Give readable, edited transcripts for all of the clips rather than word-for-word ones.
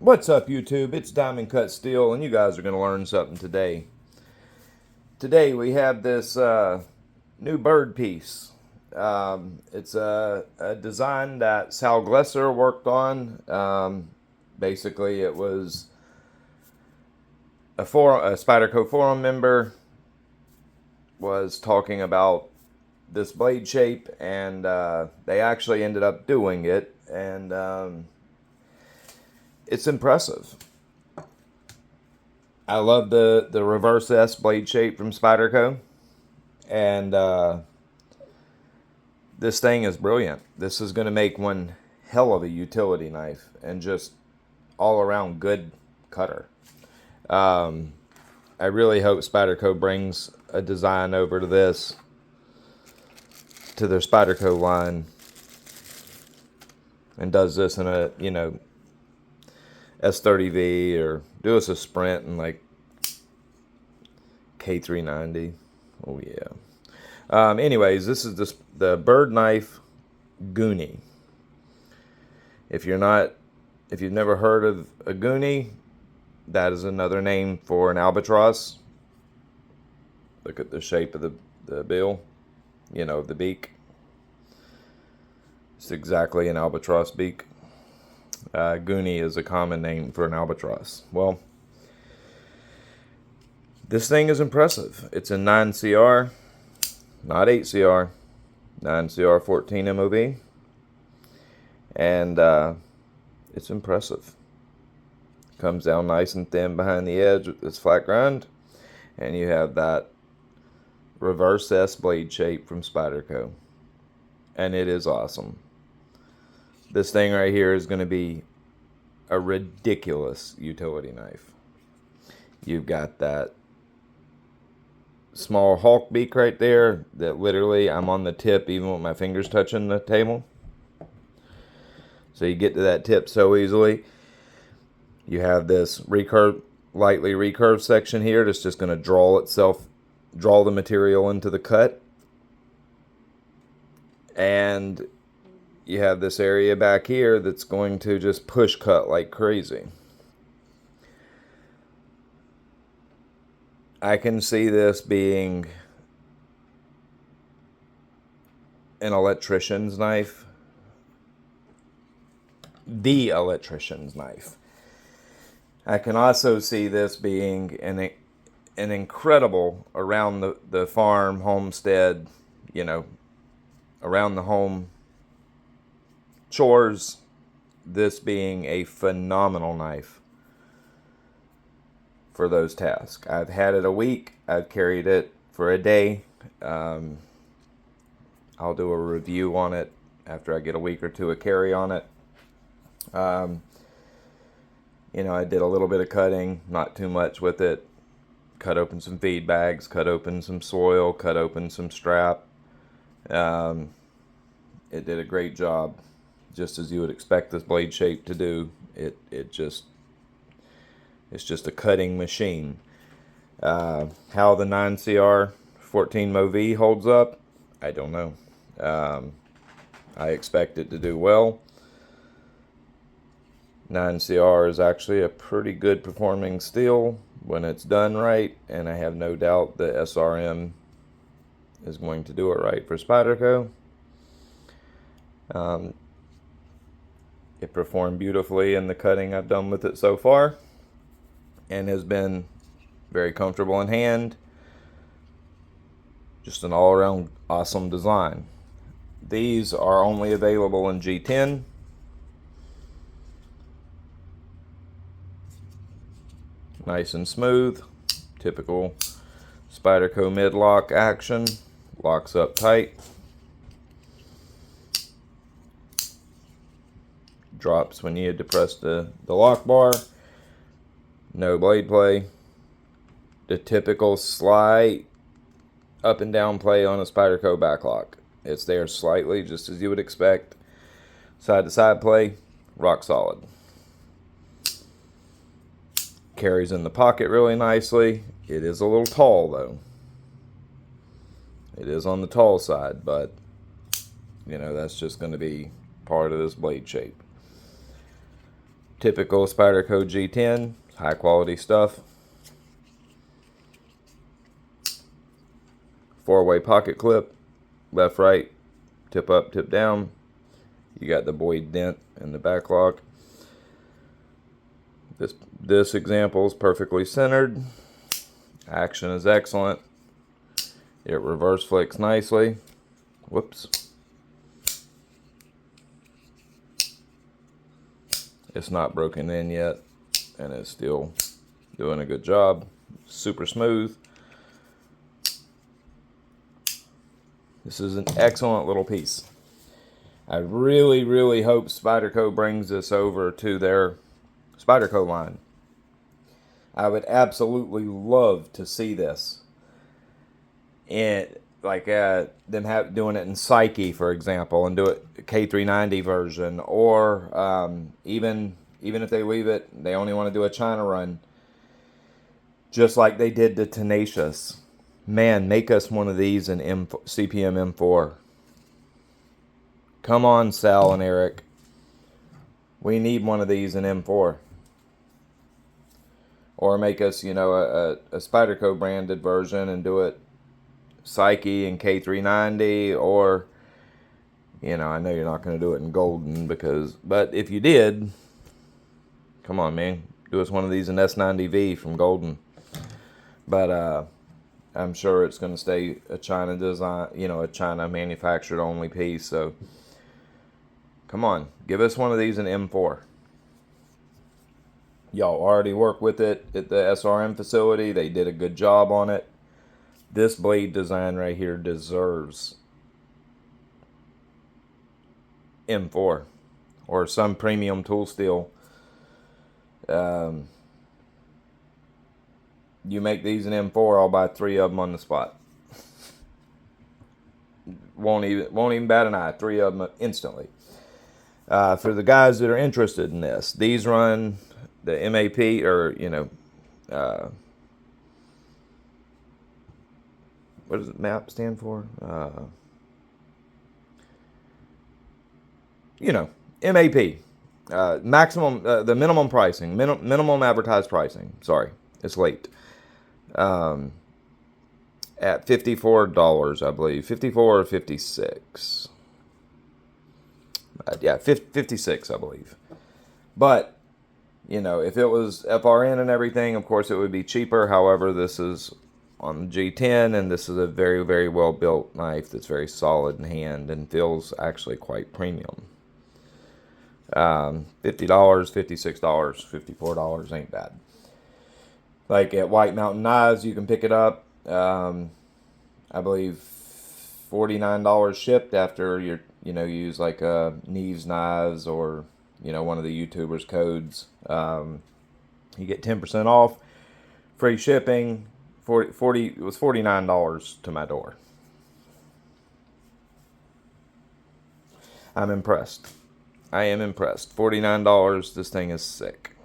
What's up, YouTube? It's Diamond Cut Steel, and you guys are going to learn something today. Today we have this new bird piece. It's a design that Sal Glesser worked on. Basically, it was a Spyderco forum member was talking about this blade shape, and they actually ended up doing it, and it's impressive. I love the reverse S blade shape from Spyderco, and this thing is brilliant. This is going to make one hell of a utility knife and just all around good cutter. I really hope Spyderco brings a design over to their Spyderco line and does this in a, S30V, or do us a sprint in like K390. Oh yeah. Anyways, this is the Byrd knife Gooney. If you've never heard of a Gooney, that is another name for an albatross. Look at the shape of the bill, the beak. It's exactly an albatross beak. Gooney is a common name for an albatross. Well, this thing is impressive. It's a 9CR, not 8CR, 9CR 14 MOV, and it's impressive. Comes down nice and thin behind the edge with this flat grind, and you have that reverse S blade shape from Spyderco, and it is awesome. This thing right here is going to be a ridiculous utility knife. You've got that small Hulk beak right there that literally I'm on the tip even with my fingers touching the table. So you get to that tip so easily. You have this lightly recurved section here that's just going to draw the material into the cut. And you have this area back here that's going to just push cut like crazy. I can see this being an electrician's knife. The electrician's knife. I can also see this being an incredible around the farm, homestead, around the home chores, this being a phenomenal knife for those tasks. I've had it a week. I've carried it for a day. I'll do a review on it after I get a week or two of carry on it. I did a little bit of cutting, not too much with it. Cut open some feed bags, cut open some soil, cut open some strap. It did a great job. Just as you would expect this blade shape to do. It's just a cutting machine. How the 9CR 14 MOV holds up, I don't know. I expect it to do well. 9CR is actually a pretty good performing steel when it's done right, and I have no doubt the SRM is going to do it right for Spyderco. It performed beautifully in the cutting I've done with it so far, and has been very comfortable in hand. Just an all-around awesome design. These are only available in G10. Nice and smooth. Typical Spyderco mid-lock action. Locks up tight. Drops when you depress the lock bar. No blade play. The typical slide up and down play on a Spyderco backlock. It's there slightly, just as you would expect. Side to side play, rock solid. Carries in the pocket really nicely. It is a little tall though. It is on the tall side, but that's just going to be part of this blade shape. Typical Spyderco G10, high quality stuff. 4-way pocket clip, left, right, tip up, tip down. You got the Boyd dent in the back lock. This example is perfectly centered. Action is excellent. It reverse flicks nicely. Whoops. It's not broken in yet, and it's still doing a good job. Super smooth. This is an excellent little piece. I really, really hope Spyderco brings this over to their Spyderco line. I would absolutely love to see this. And like them doing it in Psyche, for example, and do it K390 version, or even if they leave it, they only want to do a China run, just like they did to Tenacious. Man, make us one of these in CPM M4. Come on, Sal and Eric. We need one of these in M4. Or make us, a Spyderco branded version and do it Psyche and K390, or, I know you're not going to do it in golden but if you did, come on, man, do us one of these in S90V from golden. But I'm sure it's going to stay a China design, a China manufactured only piece. So come on, give us one of these in M4. Y'all already work with it at the SRM facility. They did a good job on it. This blade design right here deserves M4 or some premium tool steel. You make these in M4, I'll buy 3 of them on the spot. Won't even bat an eye. 3 of them instantly. For the guys that are interested in this, these run the MAP, or what does MAP stand for? MAP. Maximum, the minimum pricing, minimum advertised pricing. Sorry, it's late. At $54, I believe. 54 or 56. Yeah, 56, I believe. But, if it was FRN and everything, of course it would be cheaper. However, this is on the G10, and this is a very, very well built knife that's very solid in hand and feels actually quite premium. $50, $56, $54 ain't bad. Like at White Mountain Knives, you can pick it up. I believe $49 shipped after you use like Neves Knives or one of the YouTubers' codes. You get 10% off, free shipping. It was $49 to my door. I'm impressed. I am impressed. $49. This thing is sick.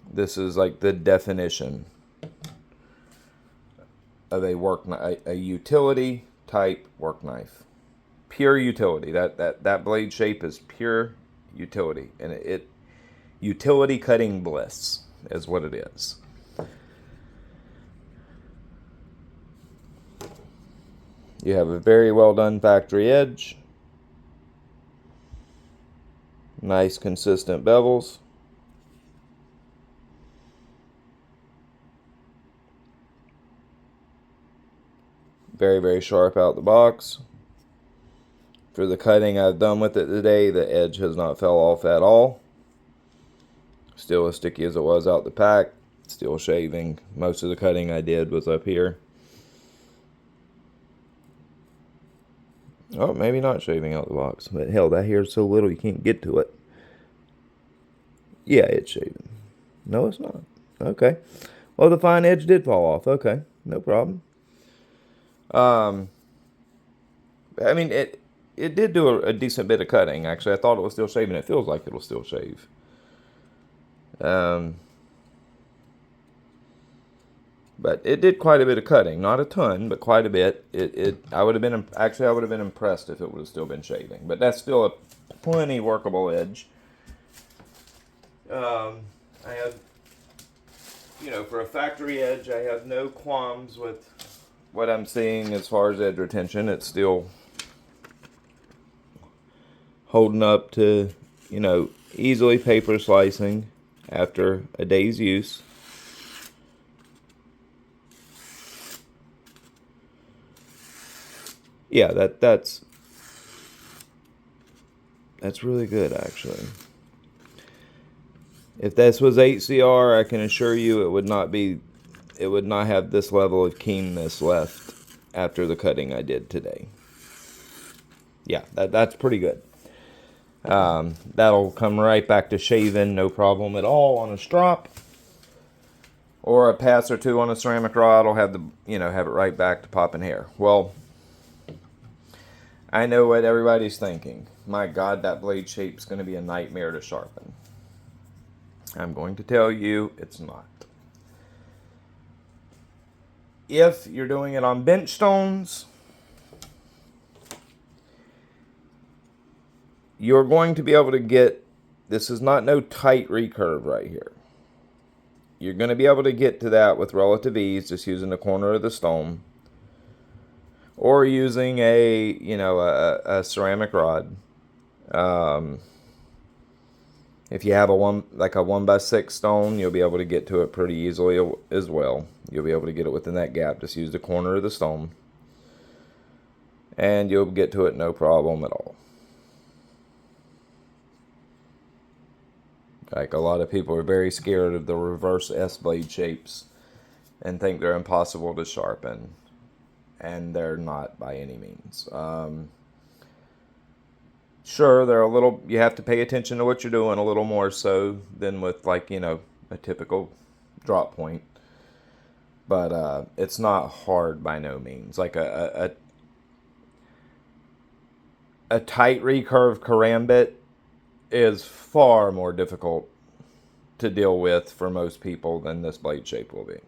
This is like the definition of a utility type work knife. Pure utility. That blade shape is pure utility, and utility cutting bliss is what it is. You have a very well done factory edge. Nice consistent bevels. Very, very sharp out the box. For the cutting I've done with it today, the edge has not fell off at all. Still as sticky as it was out the pack. Still shaving. Most of the cutting I did was up here. Oh, maybe not shaving out the box. But hell, that hair is so little you can't get to it. Yeah, it's shaving. No, it's not. Okay. Well, the fine edge did fall off. Okay, no problem. I mean, it did do a decent bit of cutting. Actually, I thought it was still shaving. It feels like it'll still shave. But it did quite a bit of cutting. Not a ton, but quite a bit. I would have been impressed if it would have still been shaving. But that's still plenty workable edge. I have, for a factory edge, I have no qualms with what I'm seeing as far as edge retention. It's still holding up to, easily paper slicing after a day's use. Yeah, that's really good, actually. If this was 8CR, I can assure you it would not have this level of keenness left after the cutting I did today. Yeah, that's pretty good. That'll come right back to shaving, no problem at all on a strop. Or a pass or two on a ceramic rod will have have it right back to popping hair. Well, I know what everybody's thinking. My God, that blade shape's going to be a nightmare to sharpen. I'm going to tell you it's not. If you're doing it on bench stones, you're going to be able to get, this is not no tight recurve right here. You're going to be able to get to that with relative ease, just using the corner of the stone. Or using a ceramic rod. If you have a 1x6 stone, you'll be able to get to it pretty easily as well. You'll be able to get it within that gap. Just use the corner of the stone, and you'll get to it no problem at all. Like, a lot of people are very scared of the reverse S blade shapes and think they're impossible to sharpen, and they're not by any means. Sure, they're you have to pay attention to what you're doing a little more so than with a typical drop point. But it's not hard by no means. Like a tight recurve karambit is far more difficult to deal with for most people than this blade shape will be.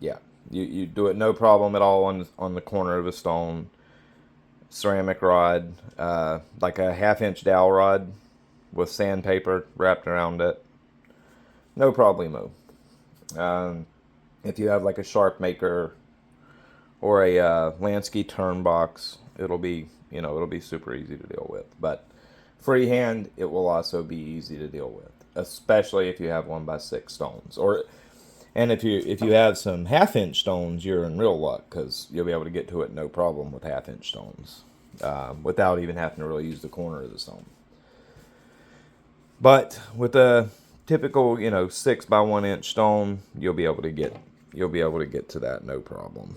Yeah, you do it no problem at all on the corner of a stone. Ceramic rod, like a 1/2-inch dowel rod with sandpaper wrapped around it. No problemo. If you have like a sharp maker or a Lansky turn box, it'll be super easy to deal with. But freehand, it will also be easy to deal with, especially if you have 1x6 stones. And if you have some 1/2-inch stones, you're in real luck, because you'll be able to get to it no problem with 1/2-inch stones, without even having to really use the corner of the stone. But with a typical 6x1-inch stone, you'll be able to get to that no problem.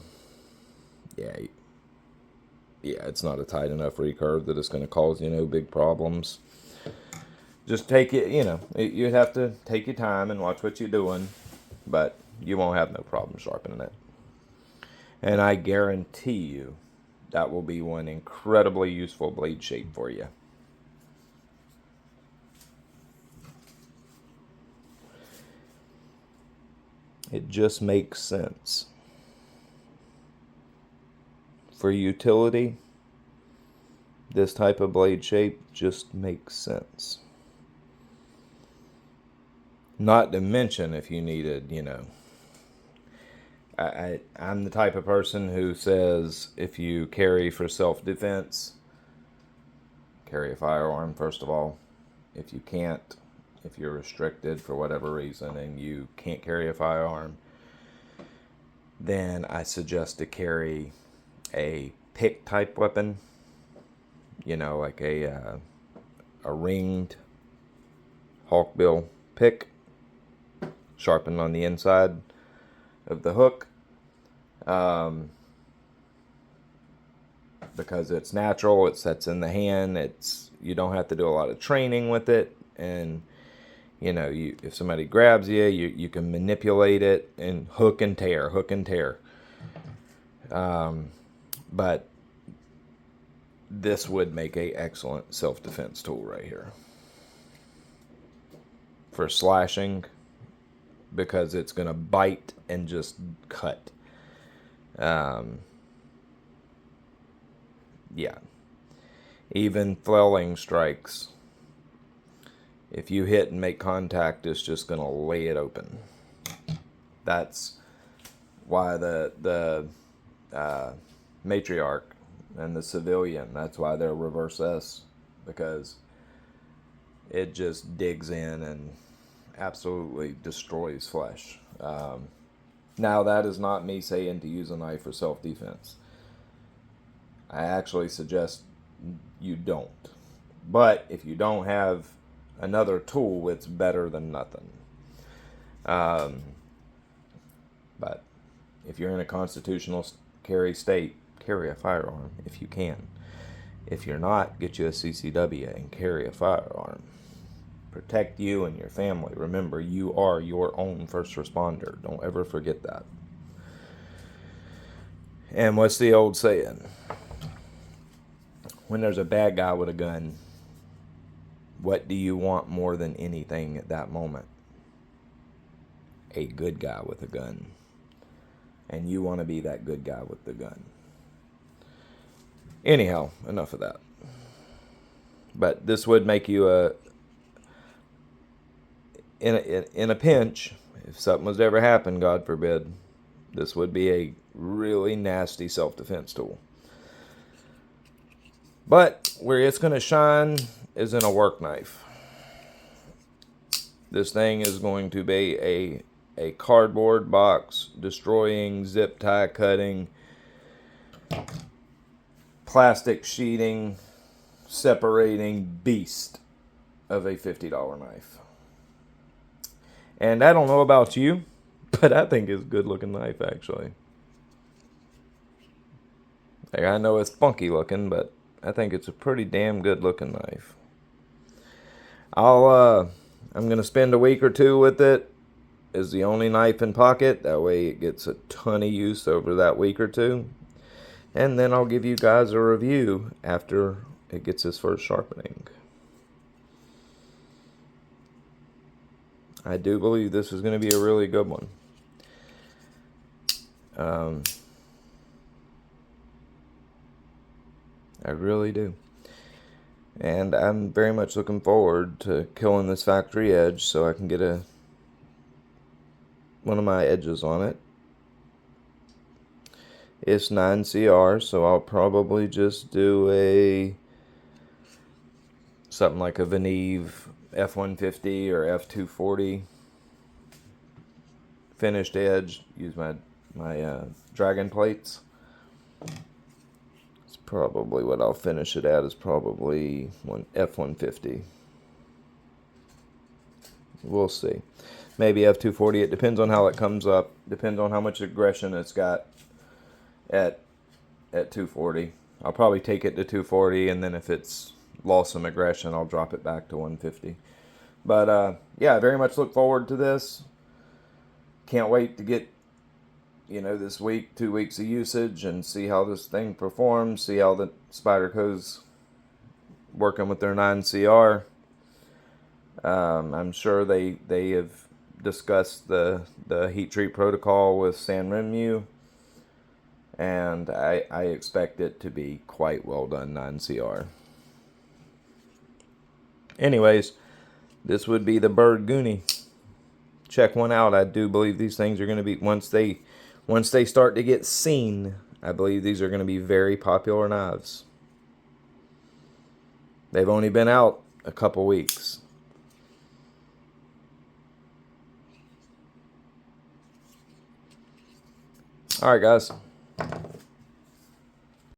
Yeah, it's not a tight enough recurve that it's going to cause big problems. Just take it, you'd have to take your time and watch what you're doing. But you won't have no problem sharpening it. And I guarantee you that will be one incredibly useful blade shape for you. It just makes sense. For utility, this type of blade shape just makes sense. Not to mention if you needed, I'm the type of person who says if you carry for self-defense, carry a firearm first of all. If you can't, if you're restricted for whatever reason and you can't carry a firearm, then I suggest to carry a pick type weapon, like a ringed hawkbill pick, sharpened on the inside of the hook, because it's natural, it sets in the hand, you don't have to do a lot of training with it, and if somebody grabs you can manipulate it and hook and tear. But this would make an excellent self-defense tool right here for slashing, because it's going to bite and just cut. yeah. Even flailing strikes, if you hit and make contact, it's just going to lay it open. That's why the matriarch and the civilian, that's why they're reverse S, because it just digs in and absolutely destroys flesh. Now, that is not me saying to use a knife for self-defense. I actually suggest you don't. But if you don't have another tool, it's better than nothing. But if you're in a constitutional carry state, carry a firearm if you can. If you're not, get you a CCW and carry a firearm. Protect you and your family. Remember, you are your own first responder. Don't ever forget that. And what's the old saying? When there's a bad guy with a gun, what do you want more than anything at that moment? A good guy with a gun. And you want to be that good guy with the gun. Anyhow, enough of that. But this would make you in a pinch, if something was to ever happen, God forbid, this would be a really nasty self-defense tool. But where it's going to shine is in a work knife. This thing is going to be a cardboard box destroying, zip tie cutting, plastic sheeting, separating beast of a $50 knife. And I don't know about you, but I think it's a good looking knife, actually. Like, I know it's funky looking, but I think it's a pretty damn good looking knife. I'm going to spend a week or two with it as the only knife in pocket. That way it gets a ton of use over that week or two. And then I'll give you guys a review after it gets its first sharpening. I do believe this is going to be a really good one. I really do. And I'm very much looking forward to killing this factory edge so I can get one of my edges on it. It's 9CR, so I'll probably just do something like a Veneve F150 or F240 finished edge. Use my dragon plates. It's probably what I'll finish it at, is probably F150. We'll see. Maybe F240. It depends on how it comes up. Depends on how much aggression it's got at 240. I'll probably take it to 240, and then if it's lost some aggression, I'll drop it back to 150. But yeah, I very much look forward to this. Can't wait to get, this week, 2 weeks of usage and see how this thing performs, see how the Spyderco's working with their 9CR. I'm sure they have discussed the heat treat protocol with San Remu, and I expect it to be quite well done 9CR. Anyways, this would be the Byrd Gooney. Check one out. I do believe these things are going to be, once they start to get seen, I believe these are going to be very popular knives. They've only been out a couple weeks. Alright guys,